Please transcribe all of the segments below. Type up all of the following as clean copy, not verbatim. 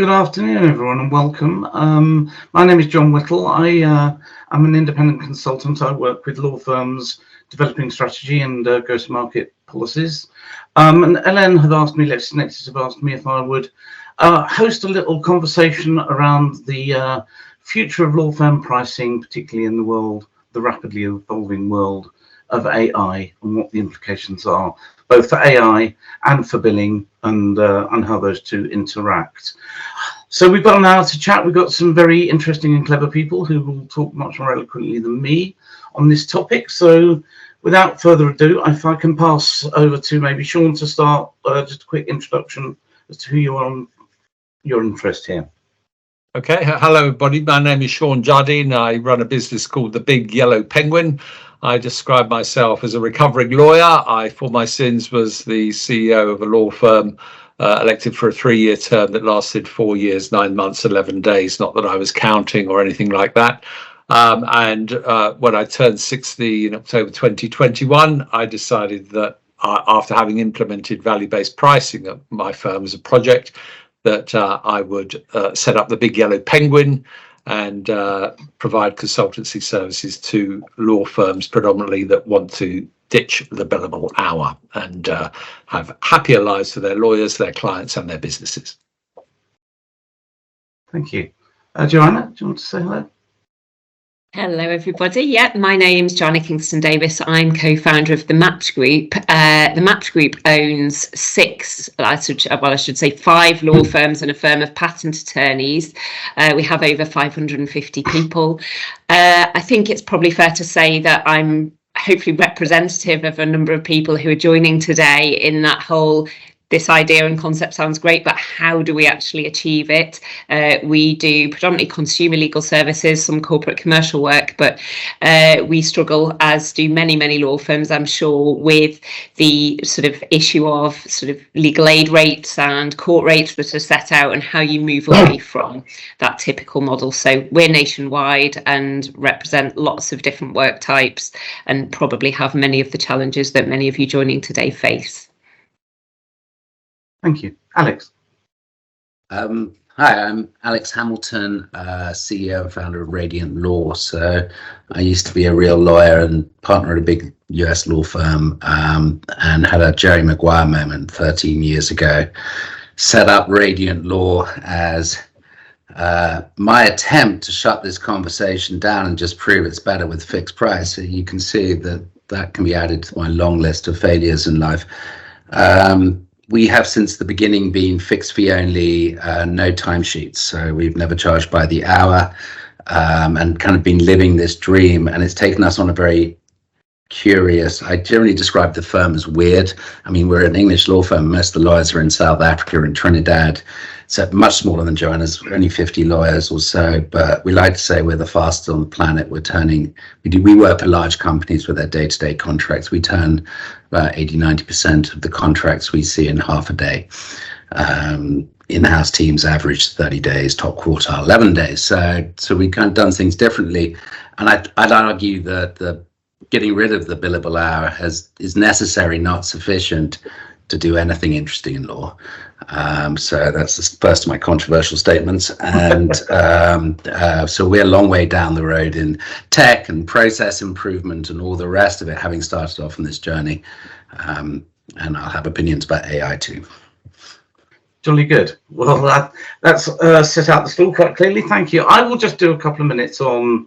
Good afternoon, everyone, and welcome. My name is Jon Whittle. I'm an independent consultant. I work with law firms developing strategy and go-to-market policies. And Ellen had asked me, LexisNexis have asked me if I would host a little conversation around the future of law firm pricing, particularly in the rapidly evolving world of AI, and what the implications are, both for AI and for billing, and how those two interact. So we've got an hour to chat. We've got some very interesting and clever people who will talk much more eloquently than me on this topic. So without further ado, if I can pass over to maybe Shaun to start, just a quick introduction as to who you are and your interest here. Okay, hello everybody. My name is Shaun Jardine. I run a business called the Big Yellow Penguin. I describe myself as a recovering lawyer. I, for my sins, was the CEO of a law firm elected for a 3-year term that lasted 4 years, 9 months, 11 days. Not that I was counting or anything like that. And when I turned 60 in October 2021, I decided that after having implemented value-based pricing at my firm as a project, that I would set up the Big Yellow Penguin and provide consultancy services to law firms predominantly that want to ditch the billable hour and have happier lives for their lawyers, their clients and their businesses. Thank you. Joanna, do you want to say hello? Hello, everybody. Yeah, my name's Joanna Kingston-Davies. I'm co-founder of the Match Group. The Match Group owns 5 law firms and a firm of patent attorneys. We have over 550 people. I think it's probably fair to say that I'm hopefully representative of a number of people who are joining today in that whole this idea and concept sounds great, but how do we actually achieve it? We do predominantly consumer legal services, some corporate commercial work, but we struggle, as do many law firms, I'm sure, with the sort of issue of sort of legal aid rates and court rates that are set out and how you move away from that typical model. So we're nationwide and represent lots of different work types and probably have many of the challenges that many of you joining today face. Thank you. Alex. Hi, I'm Alex Hamilton, CEO and founder of Radiant Law. So I used to be a real lawyer and partner at a big US law firm, and had a Jerry Maguire moment 13 years ago. Set up Radiant Law as my attempt to shut this conversation down and just prove it's better with fixed price. So you can see that that can be added to my long list of failures in life. We have since the beginning been fixed fee only, no timesheets. So we've never charged by the hour, and kind of been living this dream. And it's taken us on a very curious, I generally describe the firm as weird. I mean, we're an English law firm. Most of the lawyers are in South Africa and Trinidad. So much smaller than Joanna's, only 50 lawyers or so. But we like to say we're the fastest on the planet. We work for large companies with their day-to-day contracts. We turn about 80-90% of the contracts we see in half a day. In-house teams average 30 days, top quartile 11 days. So we've kind of done things differently. And I'd argue that the getting rid of the billable hour is necessary, not sufficient to do anything interesting in law. So that's the first of my controversial statements. And so we're a long way down the road in tech and process improvement and all the rest of it, having started off on this journey. And I'll have opinions about AI too. Jolly good. Well, that's set out the stall quite clearly. Thank you. I will just do a couple of minutes on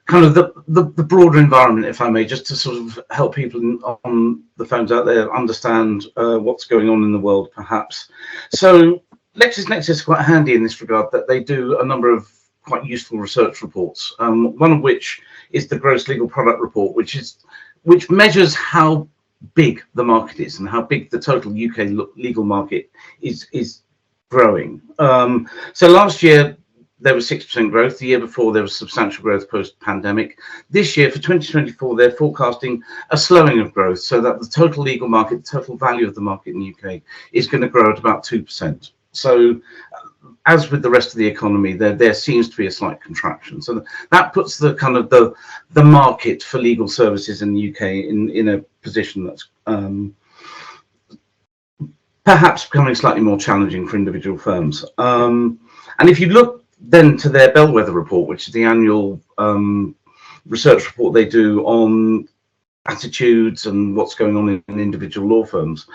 kind of the broader environment, if I may, just to sort of help people on the phones out there understand what's going on in the world, perhaps. So LexisNexis is quite handy in this regard, that they do a number of quite useful research reports, one of which is the Gross Legal Product Report, which measures how big the market is and how big the total UK legal market is growing. So last year, there was 6% growth. The year before, there was substantial growth post-pandemic. This year, for 2024, they're forecasting a slowing of growth, so that the total legal market, the total value of the market in the UK, is going to grow at about 2%. So, as with the rest of the economy, there seems to be a slight contraction. So that puts the kind of the market for legal services in the UK in a position that's perhaps becoming slightly more challenging for individual firms. And if you look then to their bellwether report, which is the annual research report they do on attitudes and what's going on in individual law firms,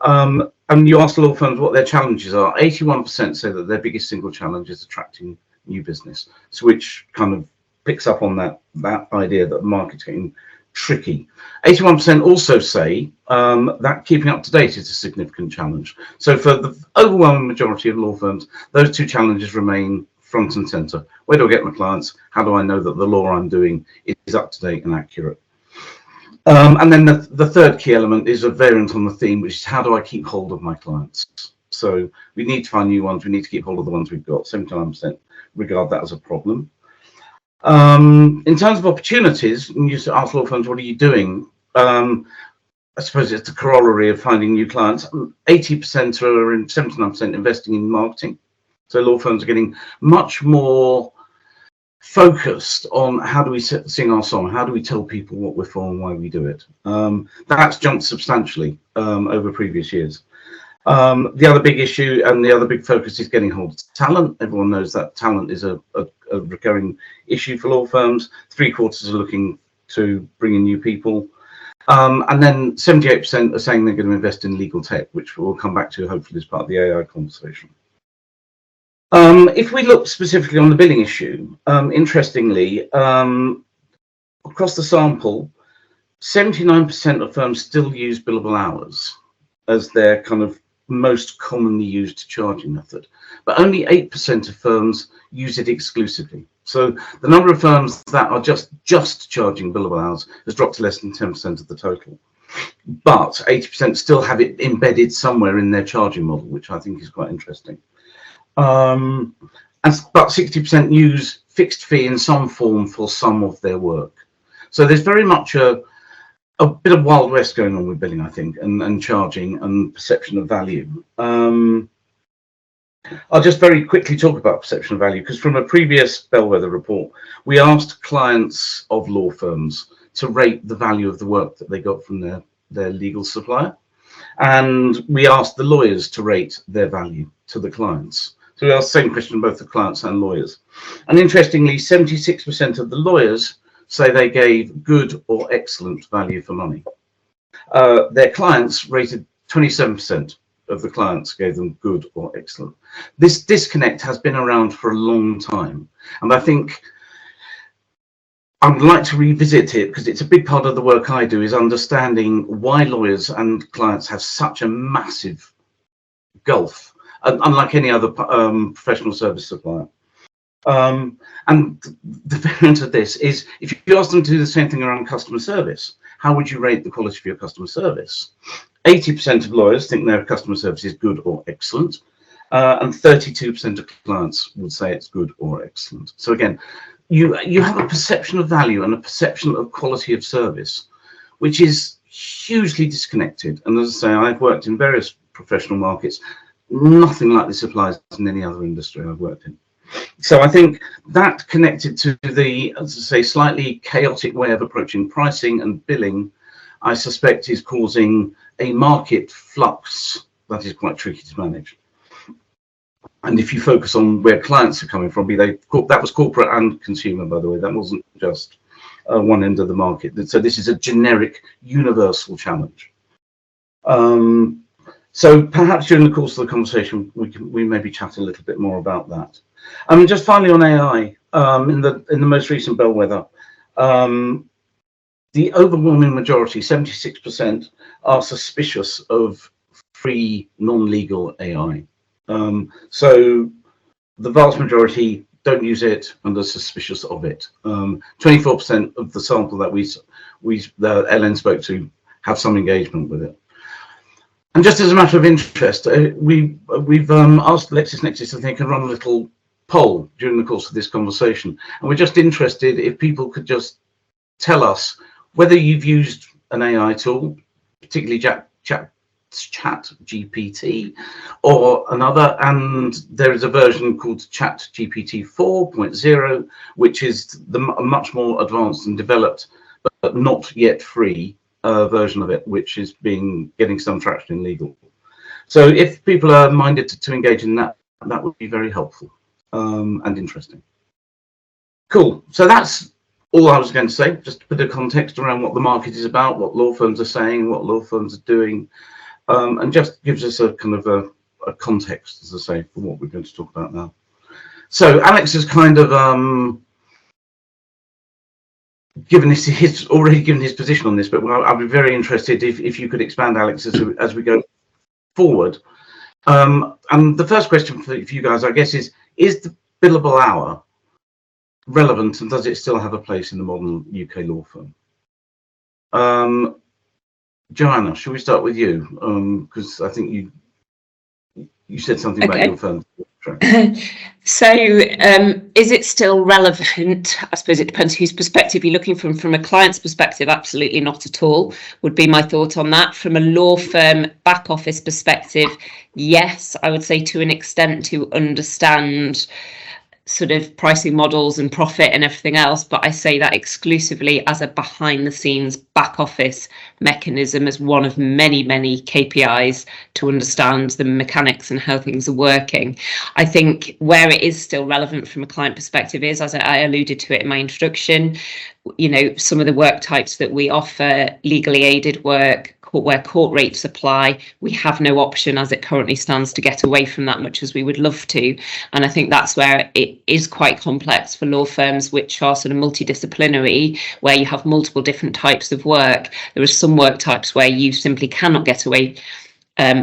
and you ask law firms what their challenges are, 81% say that their biggest single challenge is attracting new business. So which kind of picks up on that idea that the market's getting tricky. 81% also say that keeping up to date is a significant challenge. So for the overwhelming majority of law firms, those two challenges remain front and center. Where do I get my clients? How do I know that the law I'm doing is up to date and accurate? And then the third key element is a variant on the theme, which is how do I keep hold of my clients? So we need to find new ones. We need to keep hold of the ones we've got. 79% regard that as a problem. In terms of opportunities, you just ask law firms, what are you doing? I suppose it's the corollary of finding new clients. 80% are in 79% investing in marketing. So law firms are getting much more focused on how do we sing our song, how do we tell people what we're for and why we do it. That's jumped substantially over previous years. The other big issue and the other big focus is getting hold of talent. Everyone knows that talent is a recurring issue for law firms. 3/4 are looking to bring in new people. And then 78% are saying they're going to invest in legal tech, which we'll come back to hopefully as part of the AI conversation. If we look specifically on the billing issue, interestingly, across the sample, 79% of firms still use billable hours as their kind of most commonly used charging method, but only 8% of firms use it exclusively. So the number of firms that are just charging billable hours has dropped to less than 10% of the total. But 80% still have it embedded somewhere in their charging model, which I think is quite interesting. And about 60% use fixed fee in some form for some of their work. So there's very much a bit of Wild West going on with billing, I think, and charging and perception of value. I'll just very quickly talk about perception of value, because from a previous bellwether report, we asked clients of law firms to rate the value of the work that they got from their legal supplier. And we asked the lawyers to rate their value to the clients. So we asked the same question to both the clients and lawyers. And interestingly, 76% of the lawyers say they gave good or excellent value for money. Their clients rated 27% of the clients gave them good or excellent. This disconnect has been around for a long time. And I think I'd like to revisit it because it's a big part of the work I do, is understanding why lawyers and clients have such a massive gulf, unlike any other professional service supplier. And the variant of this is, if you ask them to do the same thing around customer service, how would you rate the quality of your customer service? 80% of lawyers think their customer service is good or excellent, and 32% of clients would say it's good or excellent. So again, you have a perception of value and a perception of quality of service, which is hugely disconnected. And as I say, I've worked in various professional markets. Nothing like this applies in any other industry I've worked in. So I think that, connected to the, as I say, slightly chaotic way of approaching pricing and billing, I suspect is causing a market flux that is quite tricky to manage. And if you focus on where clients are coming from, that was corporate and consumer, by the way, that wasn't just one end of the market. So this is a generic, universal challenge. So perhaps during the course of the conversation, we maybe chat a little bit more about that. Just finally on AI, in the most recent bellwether, the overwhelming majority, 76%, are suspicious of free, non-legal AI. So the vast majority don't use it and are suspicious of it. 24% of the sample that Ellen spoke to have some engagement with it. And just as a matter of interest, we've asked LexisNexis if they can run a little poll during the course of this conversation. And we're just interested if people could just tell us whether you've used an AI tool, particularly Chat GPT or another, and there is a version called Chat GPT 4.0, which is a much more advanced and developed, but not yet free version of it, which is getting some traction in legal. So if people are minded to engage in that, that would be very helpful and interesting. Cool. So that's all I was going to say, just to put a context around what the market is about, what law firms are saying, what law firms are doing, and just gives us a kind of a context, as I say, for what we're going to talk about now. So Alex has kind of already given his position on this, but I'd be very interested if you could expand, Alex, as we go forward. And the first question for you guys, I guess, is the billable hour relevant, and does it still have a place in the modern UK law firm? Joanna, shall we start with you? Because I think you said something about your firm. So is it still relevant? I suppose it depends whose perspective you're looking from a client's perspective. Absolutely not at all would be my thought on that. From a law firm back office perspective, yes, I would say to an extent to understand sort of pricing models and profit and everything else, but I say that exclusively as a behind the scenes back office mechanism, as one of many KPIs to understand the mechanics and how things are working. I think where it is still relevant from a client perspective is, as I alluded to it in my introduction, you know, some of the work types that we offer, legally aided work, where court rates apply, we have no option as it currently stands to get away from that much as we would love to. And I think that's where it is quite complex for law firms which are sort of multidisciplinary, where you have multiple different types of work. There are some work types where you simply cannot get away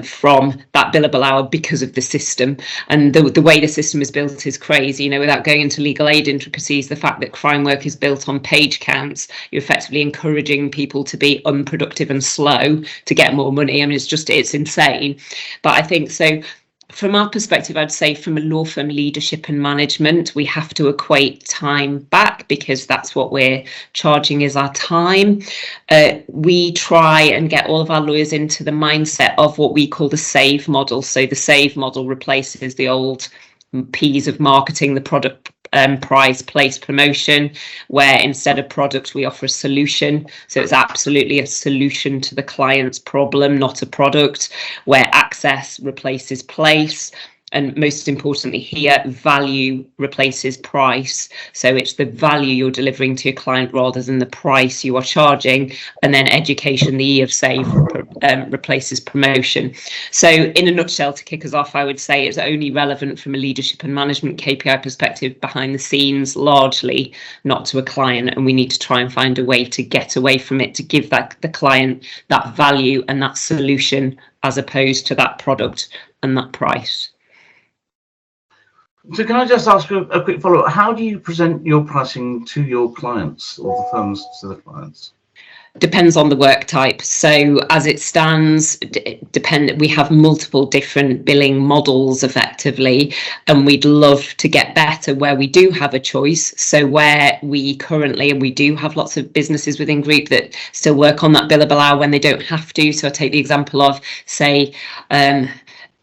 from that billable hour because of the system, and the way the system is built is crazy. You know, without going into legal aid intricacies, the fact that crime work is built on page counts, you're effectively encouraging people to be unproductive and slow to get more money. I mean, it's insane. But I think so. From our perspective, I'd say from a law firm leadership and management, we have to equate time back, because that's what we're charging is our time. We try and get all of our lawyers into the mindset of what we call the SAVE model. So the SAVE model replaces the old P's of marketing, the product, price, place, promotion, where instead of product we offer a solution. So it's absolutely a solution to the client's problem, not a product, where access replaces place, and most importantly here, value replaces price. So it's the value you're delivering to your client rather than the price you are charging. And then education, the E of SAVE, replaces promotion. So in a nutshell, to kick us off, I would say it's only relevant from a leadership and management KPI perspective behind the scenes, largely not to a client. And we need to try and find a way to get away from it, to give the client that value and that solution, as opposed to that product and that price. So can I just ask a quick follow-up? How do you present your pricing to your clients, or the firms to the clients? Depends on the work type. So as it stands, we have multiple different billing models effectively, and we'd love to get better where we do have a choice. So where we currently, and we do have lots of businesses within group that still work on that billable hour when they don't have to. So I take the example of, say,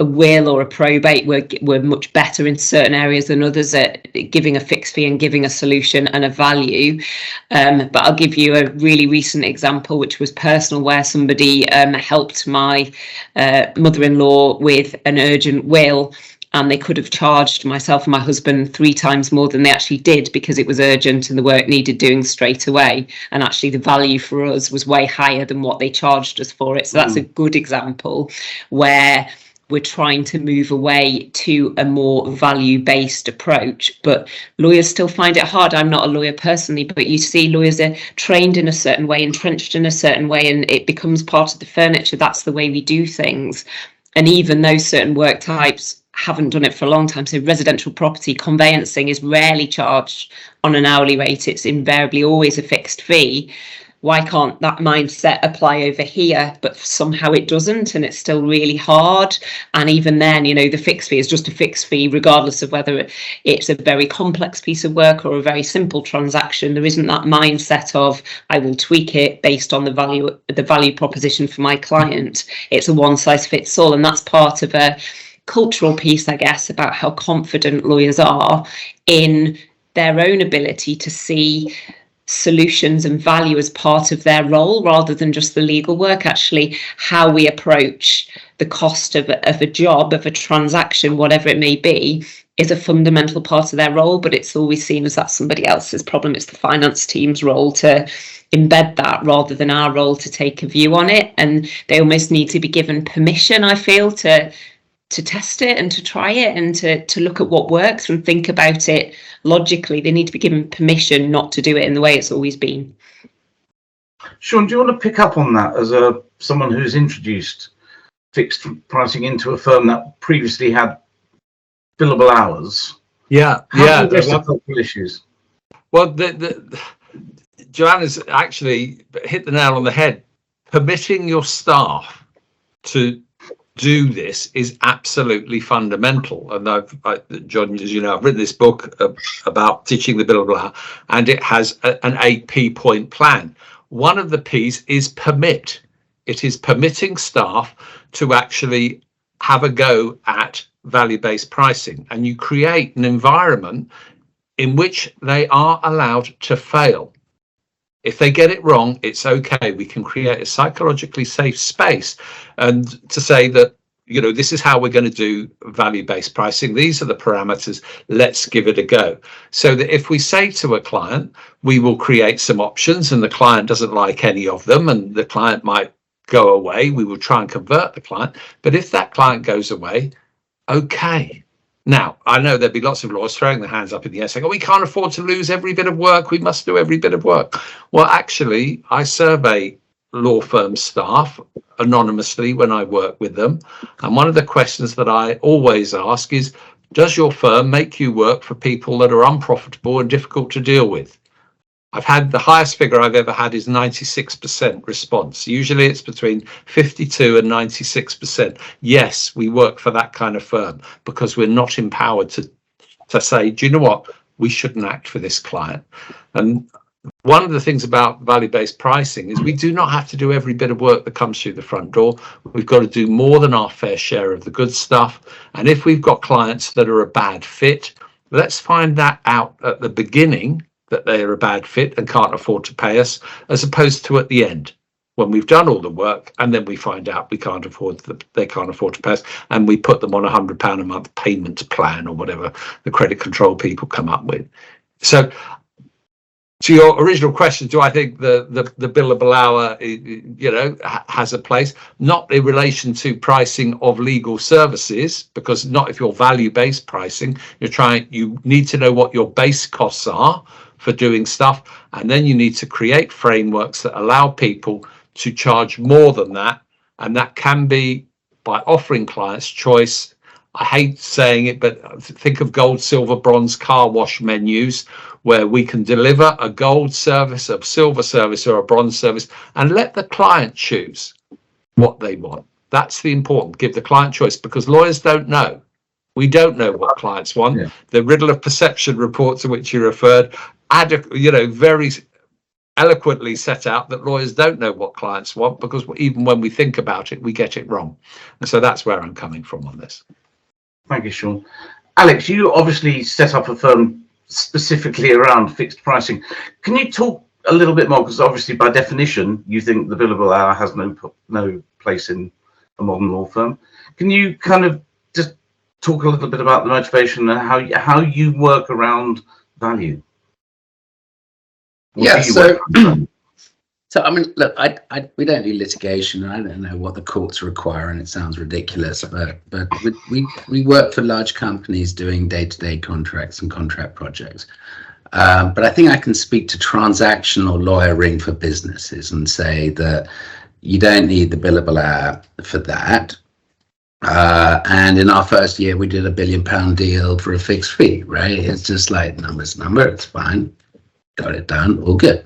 a will or a probate, we're much better in certain areas than others at giving a fixed fee and giving a solution and a value. But I'll give you a really recent example, which was personal, where somebody helped my mother-in-law with an urgent will, and they could have charged myself and my husband 3 times more than they actually did, because it was urgent and the work needed doing straight away. And actually the value for us was way higher than what they charged us for it. So that's a good example where we're trying to move away to a more value-based approach, but lawyers still find it hard. I'm not a lawyer personally, but you see lawyers are trained in a certain way, entrenched in a certain way, and it becomes part of the furniture. That's the way we do things. And even those certain work types haven't done it for a long time. So residential property conveyancing is rarely charged on an hourly rate. It's invariably always a fixed fee. Why can't that mindset apply over here? But somehow it doesn't, and it's still really hard. And even then, you know, the fixed fee is just a fixed fee, regardless of whether it's a very complex piece of work or a very simple transaction. There isn't that mindset of, I will tweak it based on the value proposition for my client. It's a one size fits all. And that's part of a cultural piece, I guess, about how confident lawyers are in their own ability to see solutions and value as part of their role rather than just the legal work. Actually, how we approach the cost of a job, of a transaction, whatever it may be, is a fundamental part of their role, but it's always seen as that's somebody else's problem. It's the finance team's role to embed that rather than our role to take a view on it. And they almost need to be given permission, I feel, to test it and to try it and to look at what works and think about it logically. They need to be given permission not to do it in the way it's always been. Shaun, do you want to pick up on that as someone who's introduced fixed pricing into a firm that previously had billable hours? Yeah. How do you address the issues? Well, Joanna's actually hit the nail on the head. Permitting your staff to do this is absolutely fundamental. And Jon, as you know, I've written this book about teaching the billable hour, and it has an 8P point plan. One of the P's is permit. It is permitting staff to actually have a go at value-based pricing, and you create an environment in which they are allowed to fail. If they get it wrong, it's okay. We can create a psychologically safe space and to say that, you know, this is how we're going to do value-based pricing. These are the parameters. Let's give it a go. So that if we say to a client, we will create some options and the client doesn't like any of them and the client might go away, we will try and convert the client. But if that client goes away, okay. Now, I know there'd be lots of lawyers throwing their hands up in the air saying, oh, we can't afford to lose every bit of work. We must do every bit of work. Well, actually, I survey law firm staff anonymously when I work with them. And one of the questions that I always ask is, does your firm make you work for people that are unprofitable and difficult to deal with? I've had the highest figure I've ever had is 96% response. Usually it's between 52 and 96%. Yes, we work for that kind of firm because we're not empowered to say, do you know what? We shouldn't act for this client. And one of the things about value-based pricing is we do not have to do every bit of work that comes through the front door. We've got to do more than our fair share of the good stuff. And if we've got clients that are a bad fit, let's find that out at the beginning, that they are a bad fit and can't afford to pay us, as opposed to at the end when we've done all the work and then we find out they can't afford to pay us, and we put them on £100 a month payment plan or whatever the credit control people come up with. So to your original question, do I think the billable hour, has a place? Not in relation to pricing of legal services, because not if you're value-based pricing, you need to know what your base costs are for doing stuff, and then you need to create frameworks that allow people to charge more than that, and that can be by offering clients choice. I hate saying it, but think of gold, silver, bronze car wash menus where we can deliver a gold service, a silver service, or a bronze service, and let the client choose what they want. That's the important. Give the client choice, because lawyers don't know. We don't know what clients want. Yeah. The riddle of perception report to which you referred, very eloquently set out that lawyers don't know what clients want, because even when we think about it, we get it wrong. And so that's where I'm coming from on this. Thank you, Shaun. Alex, you obviously set up a firm specifically around fixed pricing. Can you talk a little bit more, because obviously by definition you think the billable hour has no place in a modern law firm. Can you kind of just talk a little bit about the motivation and how you work around value? Yeah, so I mean, look, we don't do litigation, and I don't know what the courts require, and it sounds ridiculous, but we work for large companies doing day-to-day contracts and contract projects. But I think I can speak to transactional lawyering for businesses and say that you don't need the billable hour for that. And in our first year, we did £1 billion deal for a fixed fee, right? It's just like number's number, it's fine. Got it done, all good.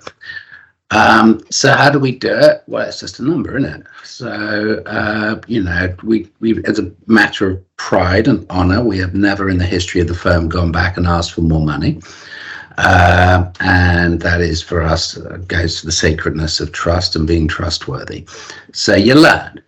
So how do we do it? Well, it's just a number, isn't it? So, we as a matter of pride and honor, we have never in the history of the firm gone back and asked for more money. And that is, for us, goes to the sacredness of trust and being trustworthy. So you learn,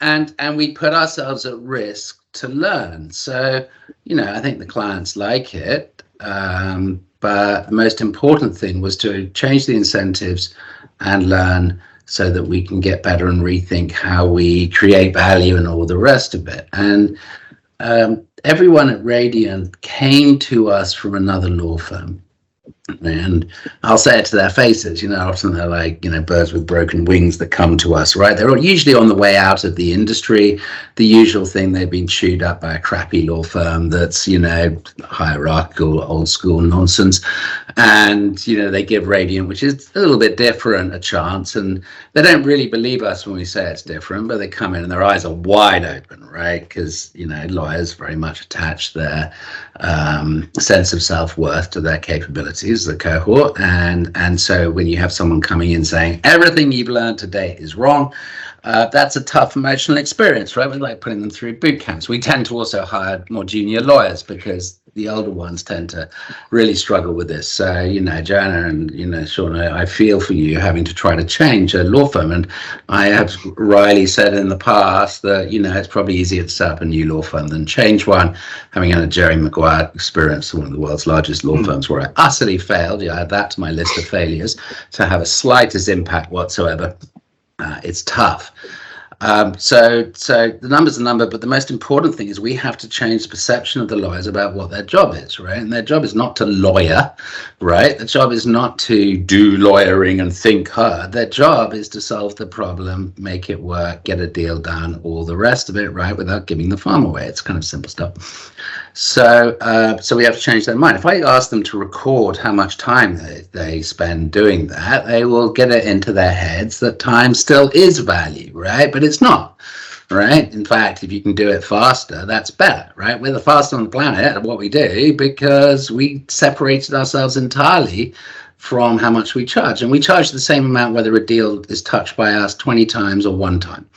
and we put ourselves at risk to learn. So, I think the clients like it. But the most important thing was to change the incentives and learn so that we can get better and rethink how we create value and all the rest of it. And everyone at Radiant came to us from another law firm. And I'll say it to their faces, often they're like, birds with broken wings that come to us, right? They're usually on the way out of the industry. The usual thing, they've been chewed up by a crappy law firm that's, hierarchical, old school nonsense. And, they give Radiant, which is a little bit different, a chance. And they don't really believe us when we say it's different, but they come in and their eyes are wide open, right? Because, lawyers very much attach their sense of self-worth to their capabilities, the cohort, and so when you have someone coming in saying everything you've learned today is wrong, that's a tough emotional experience, right? We're like putting them through boot camps. We tend to also hire more junior lawyers because the older ones tend to really struggle with this. So, Joanna and, Shaun, I feel for you having to try to change a law firm. And I have wryly said in the past that, it's probably easier to set up a new law firm than change one. Having had a Jerry Maguire experience, one of the world's largest law firms, where I utterly failed. I add that to my list of failures to have a slightest impact whatsoever. It's tough. So the number's a number, but the most important thing is we have to change the perception of the lawyers about what their job is, right? And their job is not to lawyer, right? The job is not to do lawyering and think hard. Their job is to solve the problem, make it work, get a deal done, all the rest of it, right? Without giving the farm away. It's kind of simple stuff. So we have to change their mind. If I ask them to record how much time they spend doing that, they will get it into their heads that time still is value, right? But it's not, right? In fact, if you can do it faster, that's better, right? We're the fastest on the planet at what we do because we separated ourselves entirely from how much we charge. And we charge the same amount whether a deal is touched by us 20 times or one time.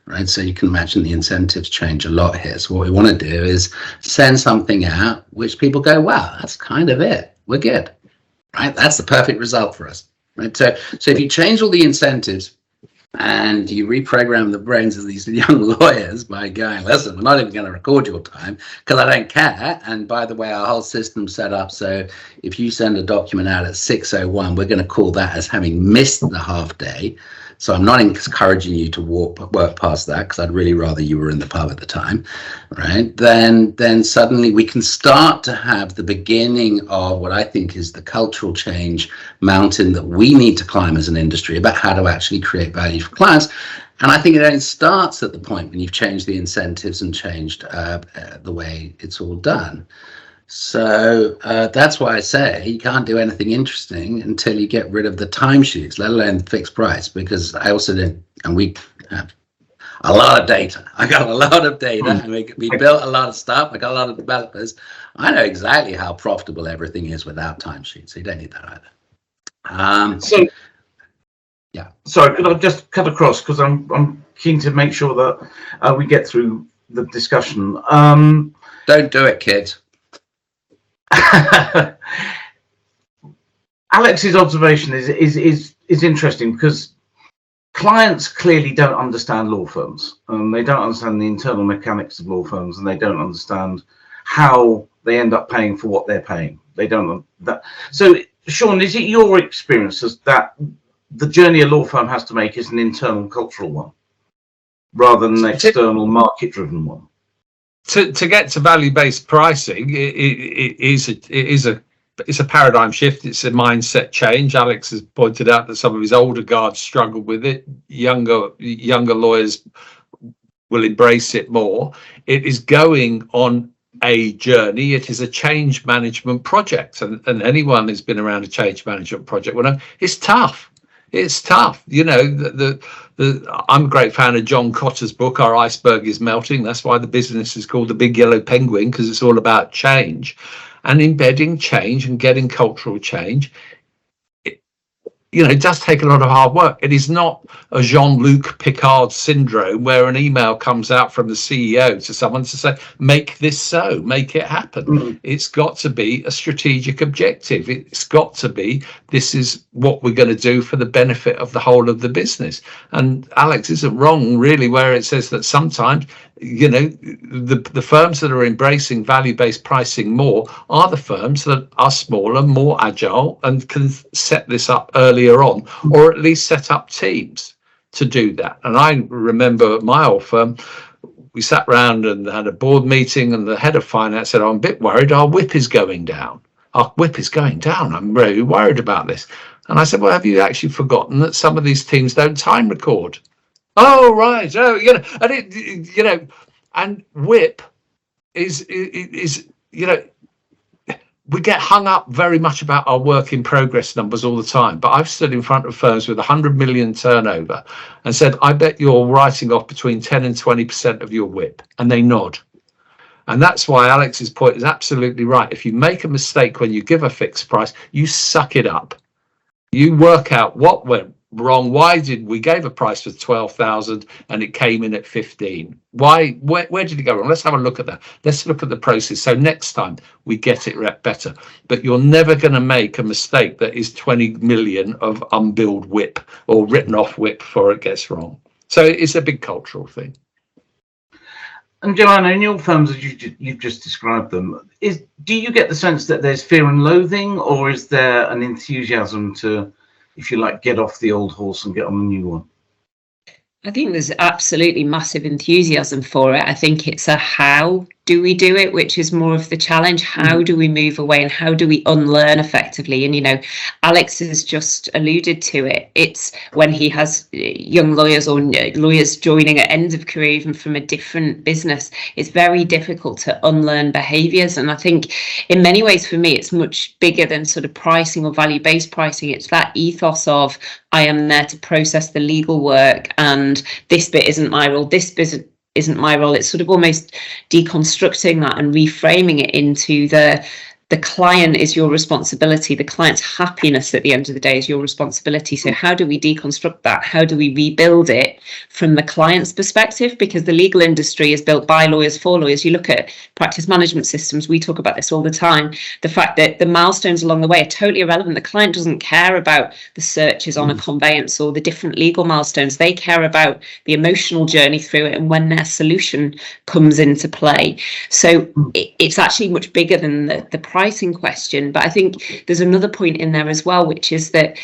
Right, so you can imagine the incentives change a lot here. So what we want to do is send something out which people go, wow, that's kind of it. We're good, right? That's the perfect result for us, right? So if you change all the incentives and you reprogram the brains of these young lawyers by going, listen, we're not even going to record your time because I don't care. And by the way, our whole system's set up so if you send a document out at 6:01, we're going to call that as having missed the half day. So I'm not encouraging you to work past that because I'd really rather you were in the pub at the time, right? Then suddenly we can start to have the beginning of what I think is the cultural change mountain that we need to climb as an industry about how to actually create value for clients. And I think it only starts at the point when you've changed the incentives and changed the way it's all done. So that's why I say you can't do anything interesting until you get rid of the timesheets, let alone fixed price, because I also didn't, and we have a lot of data. I got a lot of data and we built a lot of stuff. I got a lot of developers. I know exactly how profitable everything is without timesheets. So you don't need that either. Yeah. Sorry, could I just cut across because I'm keen to make sure that we get through the discussion. Don't do it, kids. Alex's observation is interesting because clients clearly don't understand law firms. They don't understand the internal mechanics of law firms, and they don't understand how they end up paying for what they're paying. They don't know that. So, Shaun, is it your experience that the journey a law firm has to make is an internal cultural one, rather than an external market-driven one? To get to value-based pricing, it's a paradigm shift. It's a mindset change. Alex has pointed out that some of his older guards struggle with it. Younger lawyers will embrace it more. It is going on a journey. It is a change management project, and anyone who's been around a change management project will know it's tough. It's tough. I'm a great fan of John Cotter's book, Our Iceberg is Melting. That's why the business is called The Big Yellow Penguin, because it's all about change and embedding change and getting cultural change. it does take a lot of hard work. It is not a Jean-Luc Picard syndrome where an email comes out from the CEO to someone to say, make this so, make it happen. It's got to be a strategic objective. It's got to be, this is what we're going to do for the benefit of the whole of the business. And Alex isn't wrong, really, where it says that sometimes, the firms that are embracing value-based pricing more are the firms that are smaller, more agile, and can set this up earlier on, or at least set up teams to do that. And I remember at my old firm, we sat round and had a board meeting, and the head of finance said, I'm a bit worried, our WIP is going down. Our WIP is going down. I'm very worried about this. And I said, well, have you actually forgotten that some of these teams don't time record? Oh, right. Oh, and and WIP is we get hung up very much about our work in progress numbers all the time. But I've stood in front of firms with 100 million turnover and said, I bet you're writing off between 10 and 20% of your WIP. And they nod. And that's why Alex's point is absolutely right. If you make a mistake when you give a fixed price, you suck it up. You work out what went wrong. Why did we gave a price for 12,000 and it came in at 15? Why? Where did it go wrong? Let's have a look at that. Let's look at the process. So next time we get it better. But you're never going to make a mistake that is 20 million of unbilled WIP or written off WIP before it gets wrong. So it's a big cultural thing. And Joanna, in your firms, as you've just described them, do you get the sense that there's fear and loathing, or is there an enthusiasm to, if you like, get off the old horse and get on the new one? I think there's absolutely massive enthusiasm for it. I think it's a how do we do it, which is more of the challenge. How do we move away and how do we unlearn effectively? And, Alex has just alluded to it. It's when he has young lawyers or lawyers joining at end of career, even from a different business, it's very difficult to unlearn behaviours. And I think in many ways, for me, it's much bigger than sort of pricing or value-based pricing. It's that ethos of I am there to process the legal work and this bit isn't my role, this bit isn't my role. It's sort of almost deconstructing that and reframing it into the client is your responsibility. The client's happiness at the end of the day is your responsibility. So how do we deconstruct that? How do we rebuild it from the client's perspective? Because the legal industry is built by lawyers for lawyers. You look at practice management systems, we talk about this all the time. The fact that the milestones along the way are totally irrelevant. The client doesn't care about the searches on a conveyance or the different legal milestones. They care about the emotional journey through it and when their solution comes into play. So it's actually much bigger than the pricing question. But I think there's another point in there as well, which is that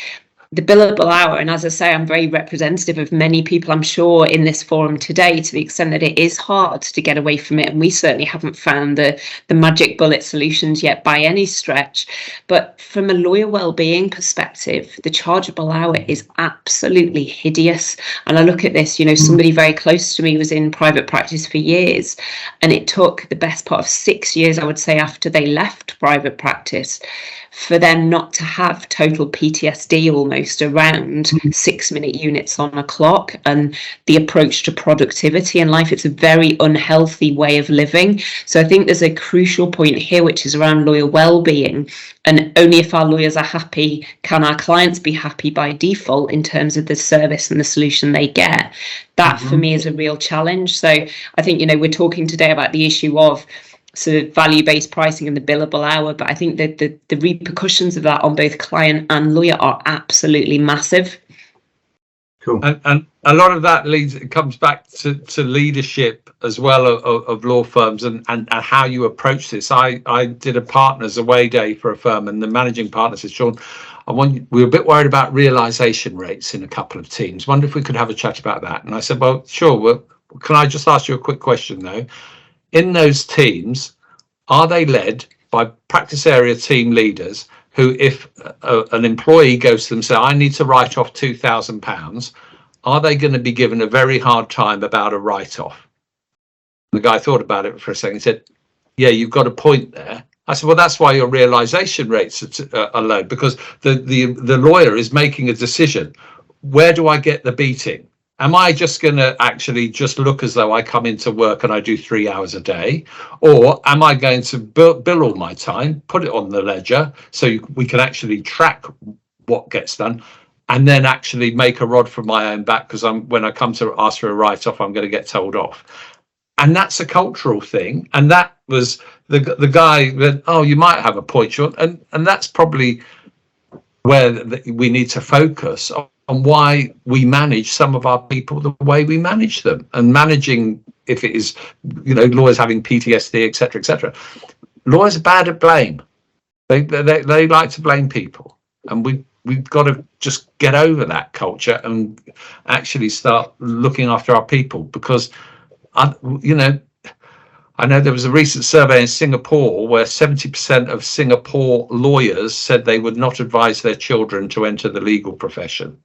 the billable hour, and as I say, I'm very representative of many people, I'm sure, in this forum today, to the extent that it is hard to get away from it. And we certainly haven't found the magic bullet solutions yet by any stretch. But from a lawyer wellbeing perspective, the chargeable hour is absolutely hideous. And I look at this, somebody very close to me was in private practice for years. And it took the best part of 6 years, I would say, after they left private practice, for them not to have total PTSD almost around 6-minute units on a clock and the approach to productivity in life. It's a very unhealthy way of living. So I think there's a crucial point here, which is around lawyer well-being. And only if our lawyers are happy can our clients be happy by default in terms of the service and the solution they get. That for me is a real challenge. So I think, we're talking today about the issue of sort of value-based pricing and the billable hour, but I think that the repercussions of that on both client and lawyer are absolutely massive. Cool. And a lot of that comes back to leadership as well of law firms and how you approach this. I did a partners away day for a firm, and the managing partner said, Shaun, we were a bit worried about realization rates in a couple of teams. Wonder if we could have a chat about that. And I said, well, sure. Well, can I just ask you a quick question though? In those teams, are they led by practice area team leaders who, if an employee goes to them and say, I need to write off £2,000, are they going to be given a very hard time about a write-off? The guy thought about it for a second and said, yeah, you've got a point there. I said, well, that's why your realization rates are low, because the lawyer is making a decision. Where do I get the beating? Am I just going to actually just look as though I come into work and I do 3 hours a day? Or am I going to bill all my time, put it on the ledger so we can actually track what gets done, and then actually make a rod from my own back, because when I come to ask for a write-off, I'm going to get told off. And that's a cultural thing. And that was the guy that, oh, you might have a point, Shaun. And that's probably where we need to focus on why we manage some of our people the way we manage them. And managing, if it is, lawyers having PTSD, etc., etc. Lawyers are bad at blame. They like to blame people. And we've got to just get over that culture and actually start looking after our people, because I know there was a recent survey in Singapore where 70% of Singapore lawyers said they would not advise their children to enter the legal profession.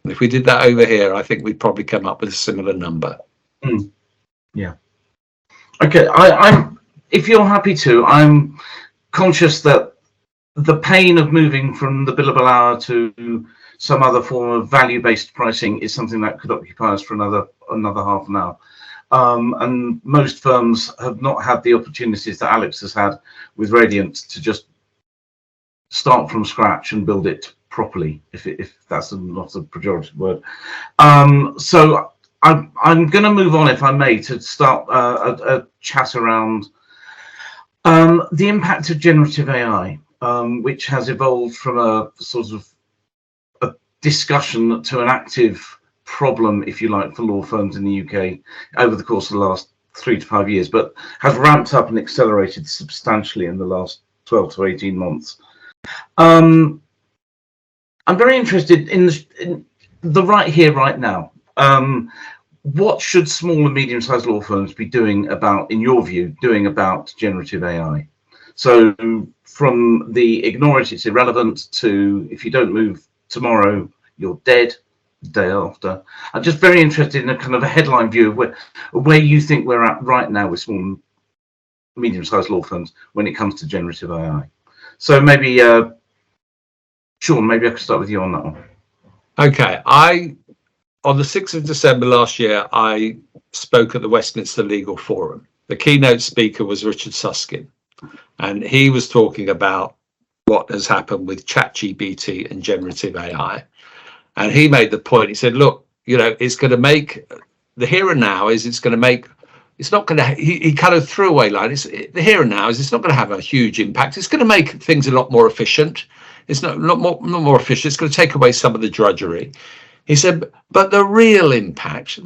And if we did that over here, I think we'd probably come up with a similar number. Yeah. Okay. I'm. If you're happy to, I'm conscious that the pain of moving from the billable hour to some other form of value-based pricing is something that could occupy us for another half an hour. And most firms have not had the opportunities that Alex has had with Radiant to just start from scratch and build it properly, if that's not a pejorative word. So I'm going to move on, if I may, to start a chat around the impact of generative AI, which has evolved from a sort of a discussion to an active problem, if you like, for law firms in the UK over the course of the last 3 to 5 years, but has ramped up and accelerated substantially in the last 12 to 18 months. I'm very interested in the right here, right now. What should small and medium-sized law firms be doing about, in your view, about generative AI? So from the ignore it, it's irrelevant, to if you don't move tomorrow, you're dead the day after. I'm just very interested in a kind of a headline view of where you think we're at right now with small and medium-sized law firms when it comes to generative AI. So maybe, Shaun, maybe I could start with you on that one. Okay. On the 6th of December last year, I spoke at the Westminster Legal Forum. The keynote speaker was Richard Susskind, and he was talking about what has happened with ChatGPT and generative AI. And he made the point, he said, look, it's going to make the here and now is it's going to make, it's not going to, he kind of threw away line. The here and now is it's not going to have a huge impact. It's going to make things a lot more efficient. It's not more efficient. It's going to take away some of the drudgery. He said, but the real impact is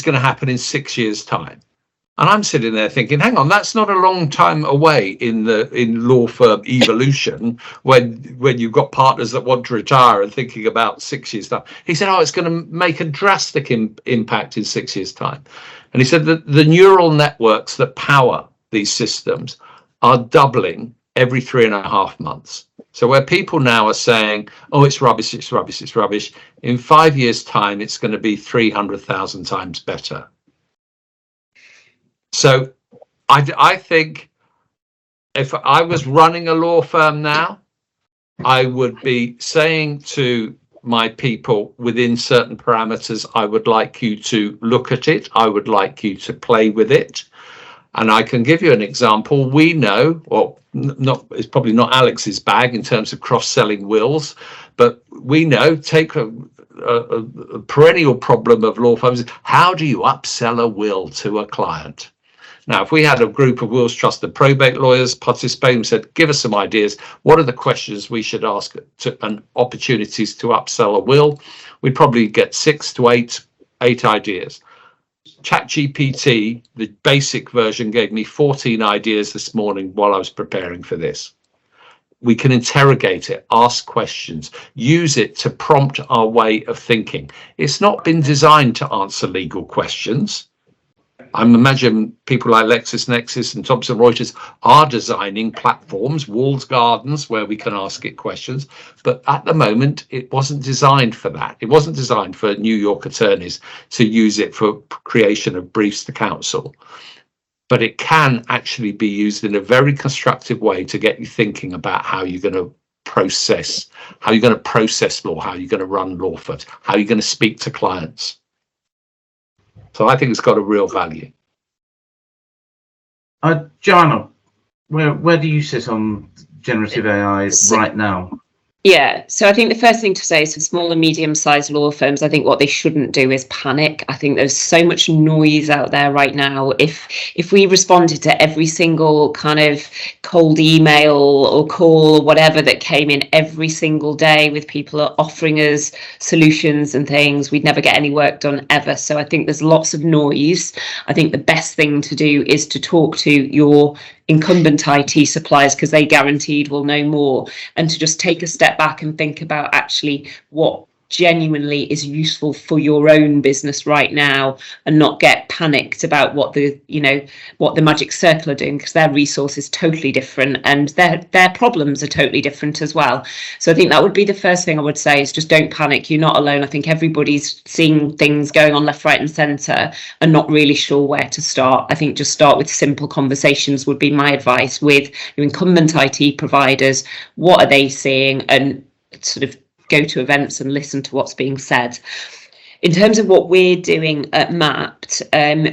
going to happen in 6 years' time. And I'm sitting there thinking, hang on, that's not a long time away in law firm evolution when you've got partners that want to retire and thinking about 6 years' time. He said, oh, it's going to make a drastic impact in 6 years' time. And he said that the neural networks that power these systems are doubling every 3.5 months. So where people now are saying, oh, it's rubbish, it's rubbish, it's rubbish, in 5 years' time, it's going to be 300,000 times better. So I think if I was running a law firm now, I would be saying to my people within certain parameters, I would like you to look at it. I would like you to play with it. And I can give you an example. We know, well, it's probably not Alex's bag in terms of cross-selling wills, but we know, take a perennial problem of law firms, how do you upsell a will to a client? Now, if we had a group of wills, trust and probate lawyers participating, said, give us some ideas. What are the questions we should ask and opportunities to upsell a will? We'd probably get 6 to 8 ideas. ChatGPT, the basic version, gave me 14 ideas this morning while I was preparing for this. We can interrogate it, ask questions, use it to prompt our way of thinking. It's not been designed to answer legal questions. I imagine people like LexisNexis and Thomson Reuters are designing platforms, walled gardens, where we can ask it questions. But at the moment, it wasn't designed for that. It wasn't designed for New York attorneys to use it for creation of briefs to counsel. But it can actually be used in a very constructive way to get you thinking about how you're going to process law, how you're going to run law firms, how you're going to speak to clients. So I think it's got a real value. Joanna, where do you sit on generative AI right now? Yeah, so I think the first thing to say is for small and medium-sized law firms, I think what they shouldn't do is panic. I think there's so much noise out there right now. If we responded to every single kind of cold email or call or whatever that came in every single day with people offering us solutions and things, we'd never get any work done ever. So I think there's lots of noise. I think the best thing to do is to talk to your incumbent IT suppliers, because they guaranteed will know more, and to just take a step back and think about actually what genuinely is useful for your own business right now, and not get panicked about what the magic circle are doing, because their resource is totally different and their problems are totally different as well. So I think that would be the first thing I would say, is just don't panic. You're not alone. I think everybody's seeing things going on left, right and centre and not really sure where to start. I think just start with simple conversations would be my advice with your incumbent IT providers. What are they seeing? And sort of go to events and listen to what's being said. In terms of what we're doing at Mapped,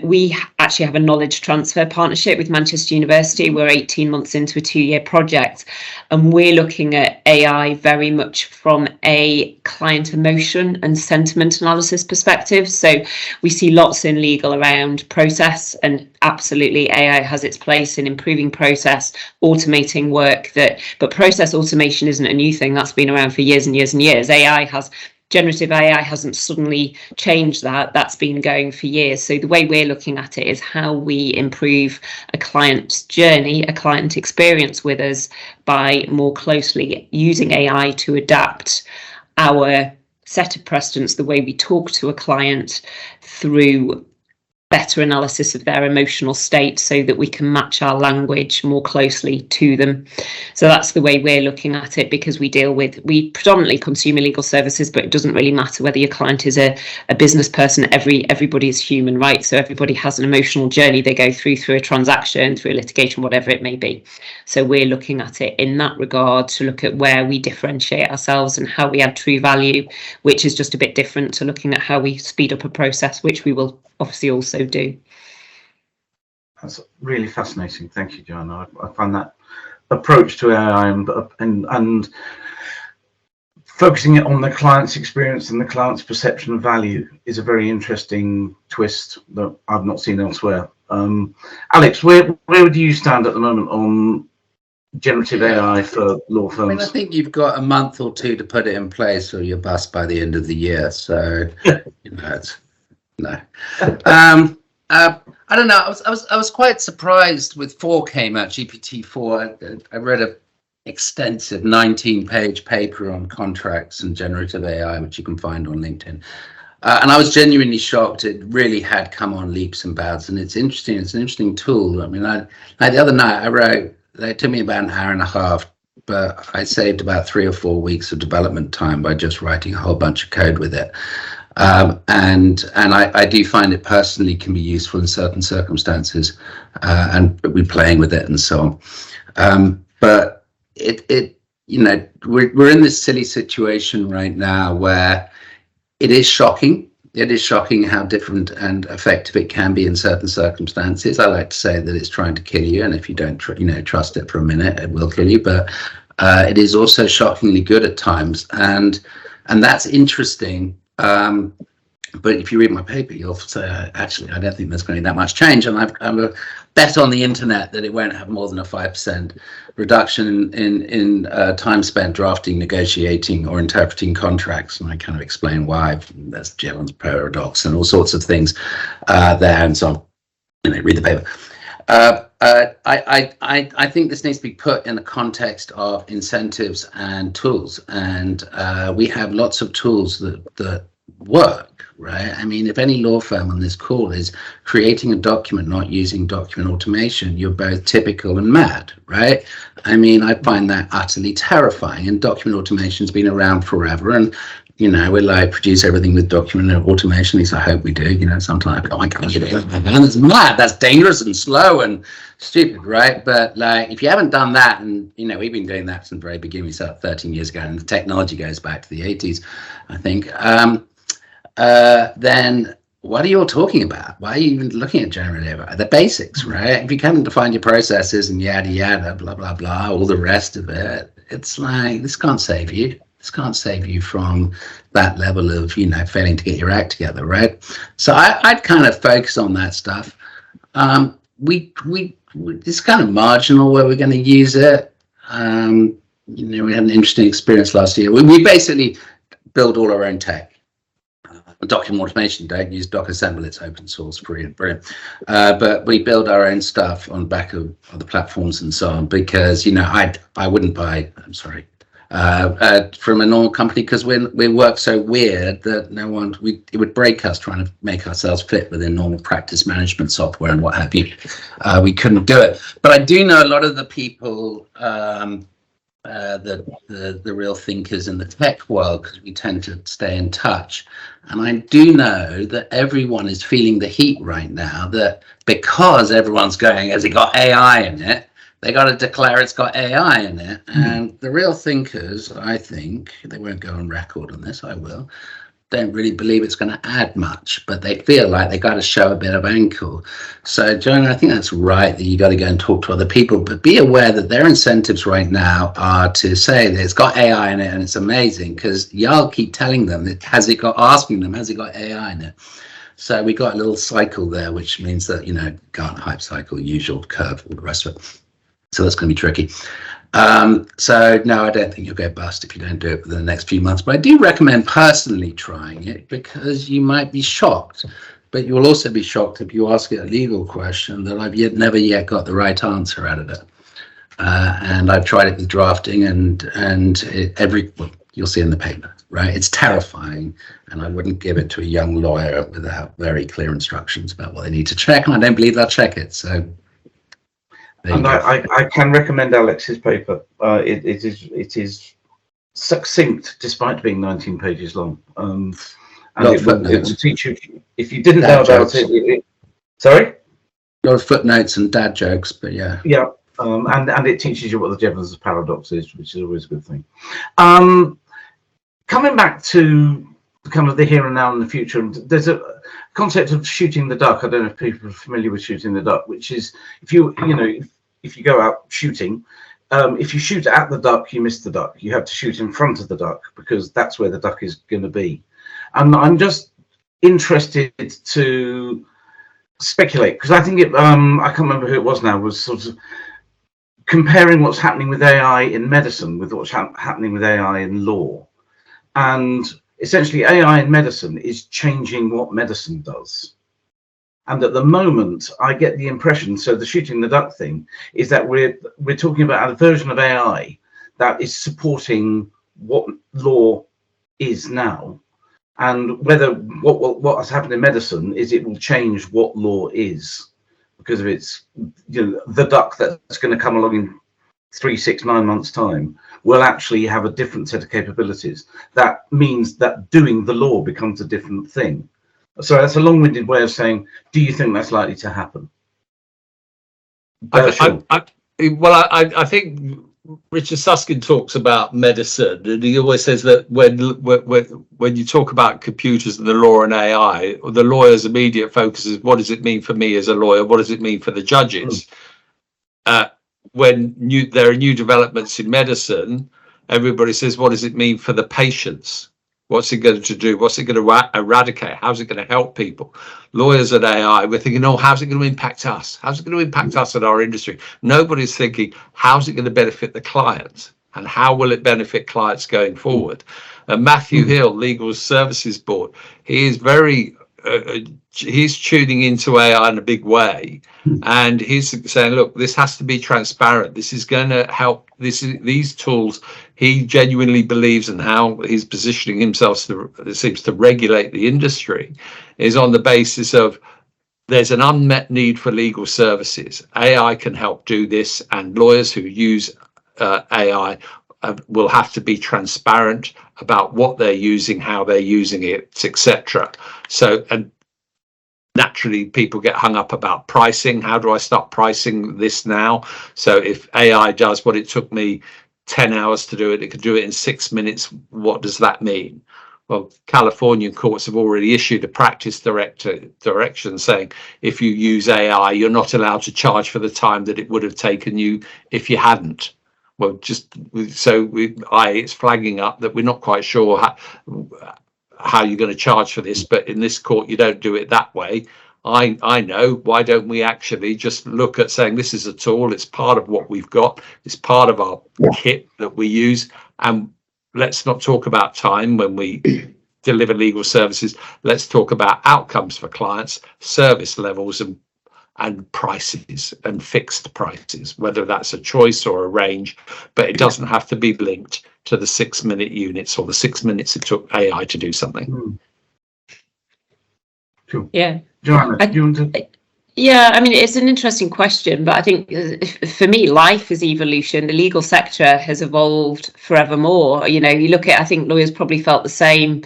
we actually have a knowledge transfer partnership with Manchester University. We're 18 months into a 2-year project, and we're looking at AI very much from a client emotion and sentiment analysis perspective. So we see lots in legal around process, and absolutely AI has its place in improving process, automating work. But process automation isn't a new thing. That's been around for years and years and years. Generative AI hasn't suddenly changed that. That's been going for years. So the way we're looking at it is how we improve a client's journey, a client experience with us, by more closely using AI to adapt our set of precedents, the way we talk to a client, through better analysis of their emotional state, so that we can match our language more closely to them. So that's the way we're looking at it, because we predominantly consumer legal services, but it doesn't really matter whether your client is a business person. Everybody is human, right? So everybody has an emotional journey they go through a transaction, through a litigation, whatever it may be. So we're looking at it in that regard, to look at where we differentiate ourselves and how we add true value, which is just a bit different to looking at how we speed up a process, which we will obviously also do. That's really fascinating. Thank you, Joanna. I find that approach to AI and focusing it on the client's experience and the client's perception of value is a very interesting twist that I've not seen elsewhere. Alex, where would you stand at the moment on generative AI for law firms? I mean, I think you've got a month or two to put it in place, or you're bust by the end of the year. So, no. I don't know. I was quite surprised with 4 came out, GPT-4. I read an extensive 19-page paper on contracts and generative AI, which you can find on LinkedIn. And I was genuinely shocked. It really had come on leaps and bounds, and it's interesting. It's an interesting tool. I mean, the other night it took me about an hour and a half, but I saved about 3 or 4 weeks of development time by just writing a whole bunch of code with it. And I do find it personally can be useful in certain circumstances, and we're playing with it and so on. But we're in this silly situation right now where it is shocking. It is shocking how different and effective it can be in certain circumstances. I like to say that it's trying to kill you, and if you don't trust it for a minute, it will kill you. But it is also shockingly good at times, and that's interesting. But if you read my paper, you'll say, actually, I don't think there's going to be that much change. And I'm a bet on the internet that it won't have more than a 5% reduction in time spent drafting, negotiating, or interpreting contracts. And I kind of explain why. There's Jevons paradox and all sorts of things there. And so, read the paper. I think this needs to be put in the context of incentives and tools, and we have lots of tools that work, right? I mean, if any law firm on this call is creating a document not using document automation, you're both typical and mad, right? I mean, I find that utterly terrifying, and document automation's been around forever, and we like produce everything with document automation. At least I hope we do. Sometimes I can't get it. That's mad. That's dangerous and slow and stupid, right? But if you haven't done that, and we've been doing that from the very beginning. We started 13 years ago, and the technology goes back to the 80s, I think. Then what are you all talking about? Why are you even looking at generative AI? The basics, right? If you haven't defined your processes and yada yada, blah blah blah, all the rest of it, it's like this can't save you. This can't save you from that level of, you know, failing to get your act together, right? So I'd kind of focus on that stuff. It's kind of marginal where we're going to use it. You know, we had an interesting experience last year. We basically build all our own tech. Document automation, don't use Docassemble, it's open source, brilliant. But we build our own stuff on the back of the platforms and so on, because, you know, I wouldn't buy, I'm sorry, from a normal company, because we work so weird that it would break us trying to make ourselves fit within normal practice management software and what have you. We couldn't do it. But I do know a lot of the people, the real thinkers in the tech world, because we tend to stay in touch. And I do know that everyone is feeling the heat right now, that because everyone's going, has it got AI in it? They got to declare it's got AI in it. And the real thinkers, I think, they won't go on record on this, I will, don't really believe it's going to add much, but they feel like they got to show a bit of ankle. So, Joanna, I think that's right, that you got to go and talk to other people, but be aware that their incentives right now are to say that it's got AI in it and it's amazing, because y'all keep telling them, asking them, has it got AI in it? So we got a little cycle there, which means that, you know, Gartner hype cycle, usual curve, all the rest of it. So that's going to be tricky. So no, I don't think you'll go bust if you don't do it within the next few months, but I do recommend personally trying it, because you might be shocked, but you will also be shocked if you ask it a legal question that I've never yet got the right answer out of it. And I've tried it with drafting, and well, you'll see in the paper, right? It's terrifying, and I wouldn't give it to a young lawyer without very clear instructions about what they need to check, and I don't believe they'll check it. So. And I can recommend Alex's paper. It is succinct despite being 19 pages long. And it will teach you, if you didn't know about it. Sorry? A lot of footnotes and dad jokes, but yeah. Yeah, and it teaches you what the Jevons paradox is, which is always a good thing. Coming back to kind of the here and now and the future, there's a concept of shooting the duck. I don't know if people are familiar with shooting the duck, which is if you go out shooting, if you shoot at the duck, you miss the duck. You have to shoot in front of the duck, because that's where the duck is going to be. And I'm just interested to speculate, because I think I can't remember who it was now, was sort of comparing what's happening with AI in medicine with what's happening with AI in law. And essentially AI in medicine is changing what medicine does. And at the moment, I get the impression, so the shooting the duck thing is that we're talking about a version of AI that is supporting what law is now, and whether what has happened in medicine is it will change what law is, because of its, you know, the duck that's going to come along in 3, 6, 9 months time will actually have a different set of capabilities. That means that doing the law becomes a different thing. So that's a long-winded way of saying, do you think that's likely to happen? I think Richard Susskind talks about medicine, and he always says that when you talk about computers and the law and AI, the lawyer's immediate focus is, what does it mean for me as a lawyer? What does it mean for the judges? When there are new developments in medicine, everybody says, what does it mean for the patients? What's it going to do? What's it going to eradicate? How's it going to help people? Lawyers and AI, we're thinking, oh, how's it going to impact us? How's it going to impact us in our industry? Nobody's thinking, how's it going to benefit the client? And how will it benefit clients going forward? Matthew Hill, Legal Services Board, he is very, he's tuning into AI in a big way. And he's saying, look, this has to be transparent. This is going to help. These tools, he genuinely believes, and how he's positioning himself seems to regulate the industry, is on the basis of there's an unmet need for legal services. AI can help do this, and lawyers who use AI will have to be transparent about what they're using, how they're using it, etc. So, and naturally, people get hung up about pricing. How do I start pricing this now? So if AI does what it took me 10 hours to do it, it could do it in 6 minutes. What does that mean? Well, Californian courts have already issued a practice direction saying if you use AI, you're not allowed to charge for the time that it would have taken you if you hadn't. Well, it's flagging up that we're not quite sure how you're going to charge for this, but in this court you don't do it that way. I know, why don't we actually just look at saying this is a tool, it's part of what we've got, it's part of our kit that we use, and let's not talk about time when we deliver legal services. Let's talk about outcomes for clients, service levels, and prices, and fixed prices, whether that's a choice or a range, but it doesn't have to be linked to the 6-minute units or the 6 minutes it took AI to do something. Cool. Yeah. Joanna, do you want to? Yeah, I mean, it's an interesting question, but I think for me, life is evolution. The legal sector has evolved forevermore. You know, you look at, I think lawyers probably felt the same.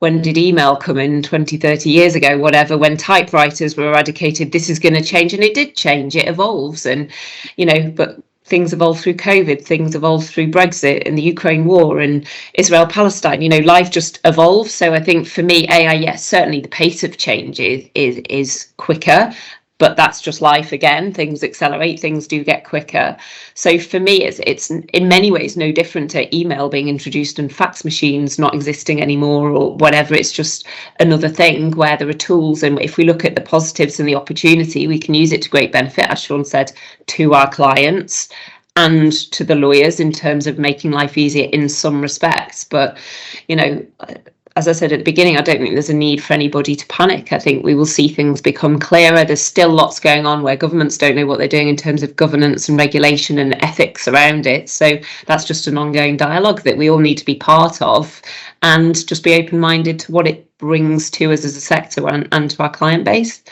When did email come in 20, 30 years ago, whatever, when typewriters were eradicated, this is going to change. And it did change, it evolves. And, you know, but things evolved through COVID, things evolved through Brexit and the Ukraine war and Israel-Palestine, you know, life just evolves. So I think for me, AI, yes, certainly the pace of change is quicker. But that's just life again. Things accelerate, things do get quicker. So for me, it's in many ways no different to email being introduced and fax machines not existing anymore or whatever. It's just another thing where there are tools. And if we look at the positives and the opportunity, we can use it to great benefit, as Shaun said, to our clients and to the lawyers in terms of making life easier in some respects. But, you know, as I said at the beginning, I don't think there's a need for anybody to panic. I think we will see things become clearer. There's still lots going on where governments don't know what they're doing in terms of governance and regulation and ethics around it. So that's just an ongoing dialogue that we all need to be part of and just be open-minded to what it brings to us as a sector and to our client base.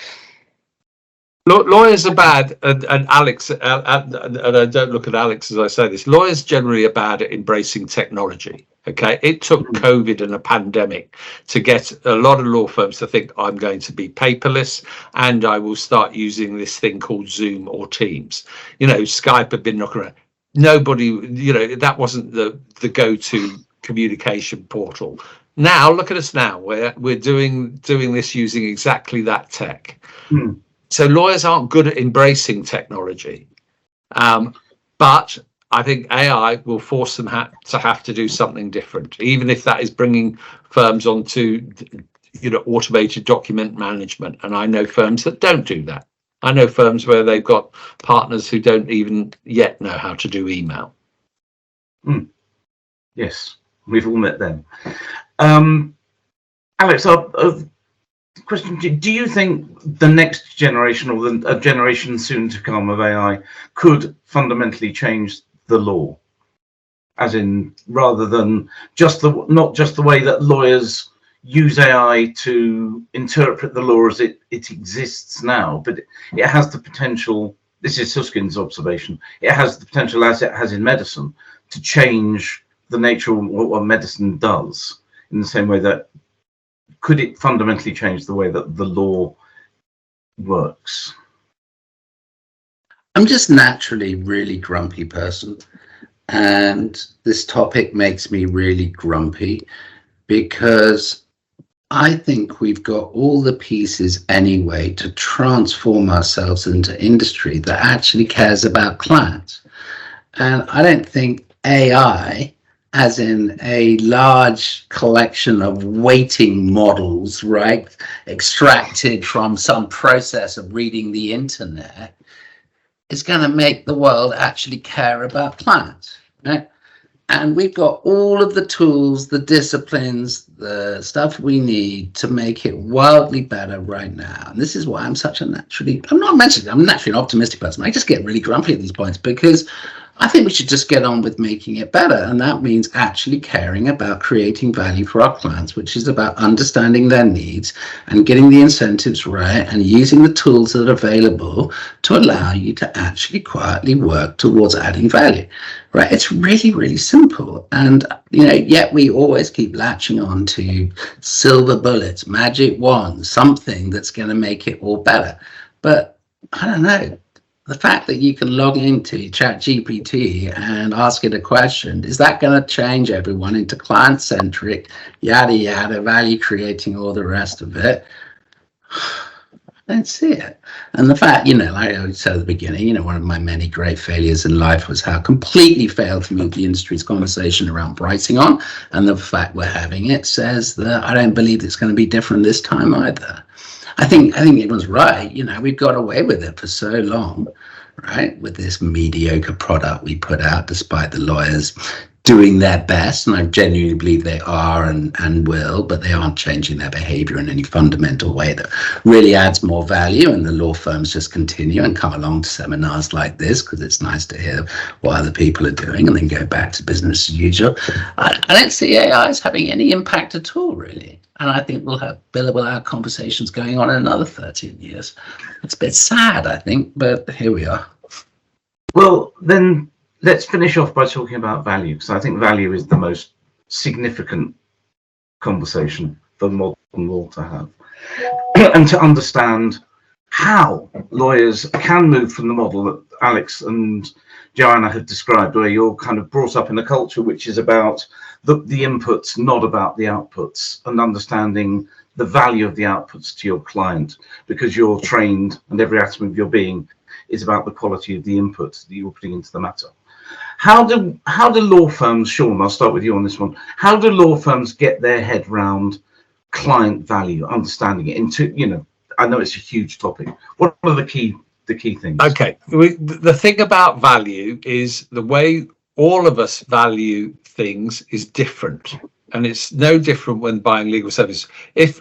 Lawyers are bad, and Alex, and I don't look at Alex as I say this, lawyers generally are bad at embracing technology. Okay, it took COVID and a pandemic to get a lot of law firms to think I'm going to be paperless and I will start using this thing called Zoom or Teams. You know, Skype had been knocking around. Nobody, you know, that wasn't the go-to communication portal. Now, look at us now. We're doing this using exactly that tech. So lawyers aren't good at embracing technology, but I think AI will force them to have to do something different, even if that is bringing firms onto, you know, automated document management. And I know firms that don't do that. I know firms where they've got partners who don't even yet know how to do email. Yes, we've all met them. Alex, question: do you think the next generation or a generation soon to come of AI could fundamentally change the law, as in rather than not just the way that lawyers use AI to interpret the law as it exists now, but it has the potential, this is Susskind's observation, it has the potential, as it has in medicine, to change the nature of what medicine does, in the same way that could it fundamentally change the way that the law works? I'm just naturally a really grumpy person, and this topic makes me really grumpy because I think we've got all the pieces anyway to transform ourselves into industry that actually cares about clients. And I don't think AI, as in a large collection of weighting models, right, extracted from some process of reading the internet, is going to make the world actually care about clients, right? And we've got all of the tools, the disciplines, the stuff we need to make it wildly better right now. And this is why I'm such a I'm naturally an optimistic person. I just get really grumpy at these points because I think we should just get on with making it better. And that means actually caring about creating value for our clients, which is about understanding their needs and getting the incentives right and using the tools that are available to allow you to actually quietly work towards adding value, right? It's really, really simple. And, you know, yet we always keep latching on to silver bullets, magic wands, something that's going to make it all better. But I don't know. The fact that you can log into ChatGPT and ask it a question, is that going to change everyone into client-centric, yada, yada, value creating, all the rest of it? don't see it. And the fact, like I said at the beginning, one of my many great failures in life was how completely failed to move the industry's conversation around pricing on. And the fact we're having it says that I don't believe it's going to be different this time either. I think everyone's right. We've got away with it for so long, right? With this mediocre product we put out, despite the lawyers doing their best, and I genuinely believe they are and will, but they aren't changing their behavior in any fundamental way that really adds more value. And the law firms just continue and come along to seminars like this because it's nice to hear what other people are doing and then go back to business as usual. I don't see AI as having any impact at all, really. And I think we'll have billable hour conversations going on in another 13 years. It's a bit sad, I think, but here we are. Well, then let's finish off by talking about value, because I think value is the most significant conversation for modern law to have. And to understand how lawyers can move from the model that Alex and Joanna have described, where you're kind of brought up in a culture which is about the inputs, not about the outputs, and understanding the value of the outputs to your client, because you're trained and every atom of your being is about the quality of the input that you're putting into the matter. How do law firms, Shaun, I'll start with you on this one. How do law firms get their head round client value, understanding it into, I know it's a huge topic. What are the key things? Okay. The thing about value is the way all of us value things is different, and it's no different when buying legal services. If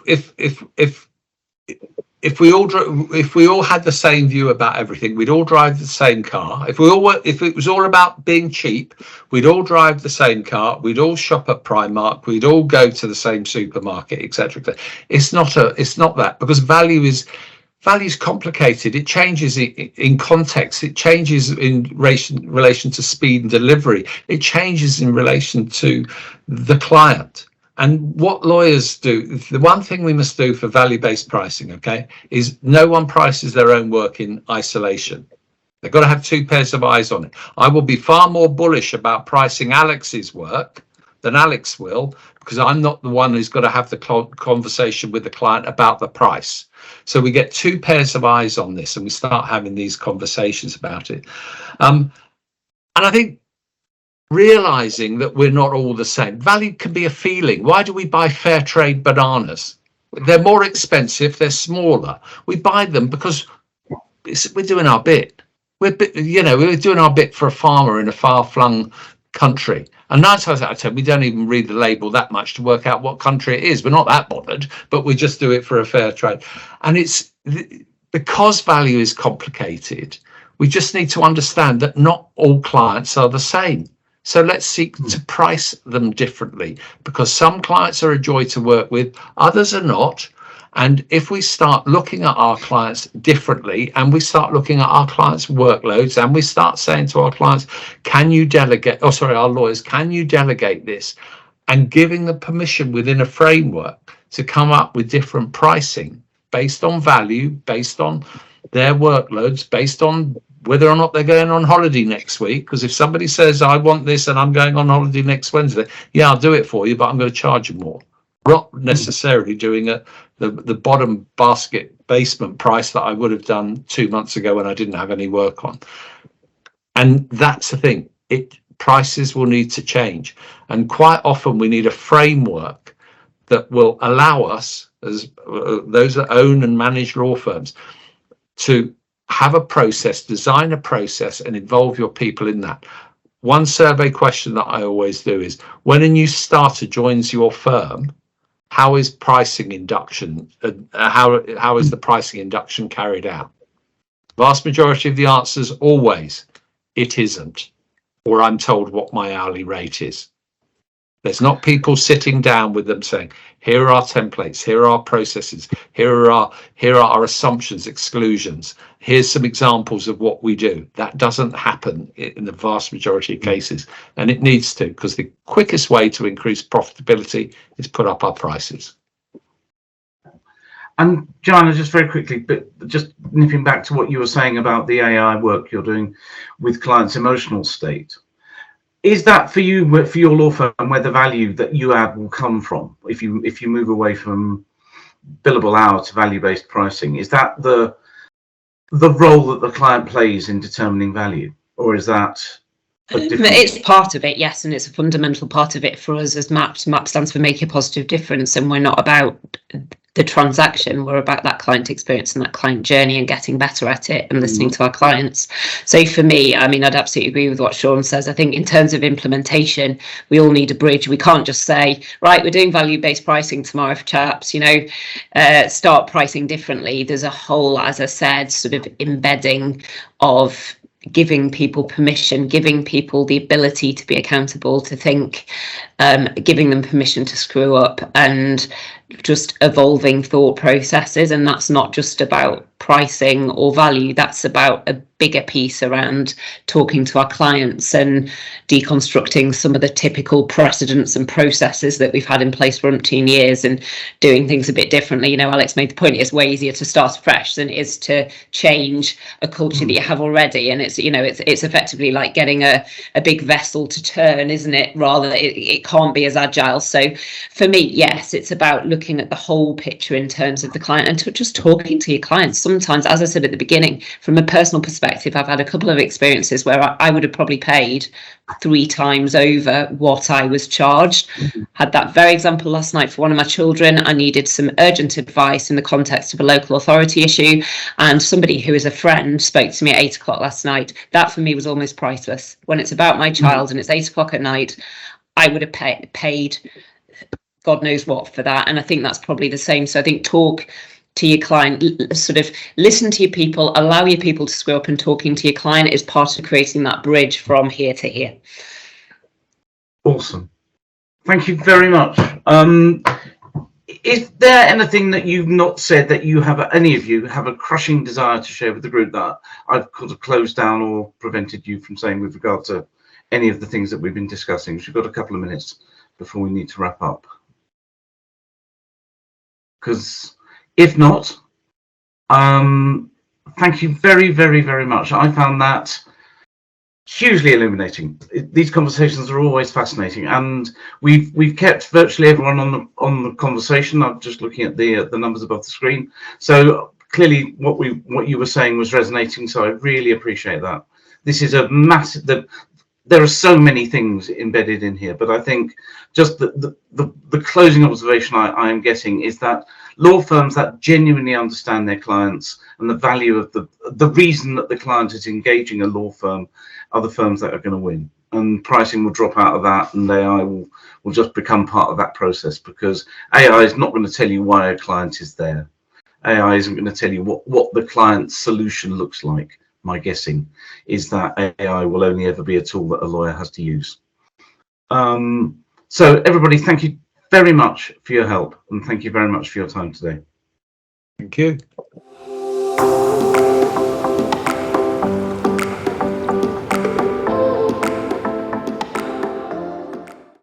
we all had the same view about everything, we'd all drive the same car. If it was all about being cheap, we'd all drive the same car. We'd all shop at Primark. We'd all go to the same supermarket, etc. It's not that, because value is complicated. It changes in context. It changes in relation to speed and delivery. It changes in relation to the client. And what lawyers do, the one thing we must do for value-based pricing, okay, is no one prices their own work in isolation. They've got to have two pairs of eyes on it. I will be far more bullish about pricing Alex's work than Alex will, because I'm not the one who's got to have the conversation with the client about the price. So we get two pairs of eyes on this and we start having these conversations about it. And I think realizing that we're not all the same. Value can be a feeling. Why do we buy fair trade bananas? They're more expensive, they're smaller. We buy them because we're doing our bit. We're doing our bit for a farmer in a far-flung country. And 9 times out of 10, we don't even read the label that much to work out what country it is. We're not that bothered, but we just do it for a fair trade. And it's because value is complicated, we just need to understand that not all clients are the same. So let's seek to price them differently, because some clients are a joy to work with, others are not. And if we start looking at our clients differently, and we start looking at our clients' workloads, and we start saying to our clients, our lawyers, can you delegate this? And giving them permission within a framework to come up with different pricing based on value, based on their workloads, based on whether or not they're going on holiday next week. Because if somebody says, I want this and I'm going on holiday next Wednesday, yeah, I'll do it for you, but I'm going to charge you more. Not necessarily doing the bottom basement price that I would have done 2 months ago when I didn't have any work on. And that's the thing. Prices will need to change. And quite often we need a framework that will allow us, as those that own and manage law firms, to have a process, design a process, and involve your people in that. One survey question that I always do is, when a new starter joins your firm, how is pricing induction? How is the pricing induction carried out? Vast majority of the answers always, it isn't, or I'm told what my hourly rate is. There's not people sitting down with them saying, here are our templates, here are our processes, here are our assumptions, exclusions, here's some examples of what we do. That doesn't happen in the vast majority of cases, and it needs to, because the quickest way to increase profitability is put up our prices. And Joanna, just very quickly, but just nipping back to what you were saying about the AI work you're doing with clients' emotional state. Is that for you, for your law firm, where the value that you add will come from? If you move away from billable hour to value-based pricing, is that the role that the client plays in determining value, or is that a different? It's part of it, yes, and it's a fundamental part of it for us as MAP. MAP stands for Make a Positive Difference, and we're not about the transaction, we're about that client experience and that client journey and getting better at it and listening to our clients. So for me, I mean, I'd absolutely agree with what Shaun says. I think in terms of implementation, we all need a bridge. We can't just say, right, we're doing value-based pricing tomorrow for chaps, you know, start pricing differently. There's a whole, as I said, sort of embedding of giving people permission, giving people the ability to be accountable, to think, giving them permission to screw up, and just evolving thought processes. And that's not just about pricing or value, that's about a bigger piece around talking to our clients and deconstructing some of the typical precedents and processes that we've had in place for umpteen years and doing things a bit differently. You know, Alex made the point, it's way easier to start fresh than it is to change a culture that you have already. And it's, you know, it's effectively like getting a big vessel to turn, isn't it? Rather, it can't be as agile. So for me, yes, it's about looking at the whole picture in terms of the client and just talking to your clients. Sometimes, as I said at the beginning, from a personal perspective, I've had a couple of experiences where I would have probably paid 3 times over what I was charged. Had that very example last night for one of my children. I needed some urgent advice in the context of a local authority issue, and somebody who is a friend spoke to me at 8 o'clock last night. That for me was almost priceless. When it's about my child and it's 8 o'clock at night, I would have paid God knows what for that. And I think that's probably the same. So I think talk to your client, sort of listen to your people, allow your people to screw up, and talking to your client is part of creating that bridge from here to here. Awesome. Thank you very much. Is there anything that you've not said that you have, any of you have a crushing desire to share with the group that I've kind of closed down or prevented you from saying with regard to any of the things that we've been discussing? We've got a couple of minutes before we need to wrap up. Because if not, thank you very, very, very much. I found that hugely illuminating. These conversations are always fascinating, and we've kept virtually everyone on the conversation. I'm just looking at the numbers above the screen. So clearly, what you were saying was resonating. So I really appreciate that. This is a massive. There are so many things embedded in here, but I think just the closing observation I am getting is that law firms that genuinely understand their clients and the value of the reason that the client is engaging a law firm are the firms that are going to win. And pricing will drop out of that, and AI will just become part of that process, because AI is not going to tell you why a client is there. AI isn't going to tell you what the client's solution looks like. My guessing is that AI will only ever be a tool that a lawyer has to use. So everybody, thank you very much for your help, and thank you very much for your time today. Thank you.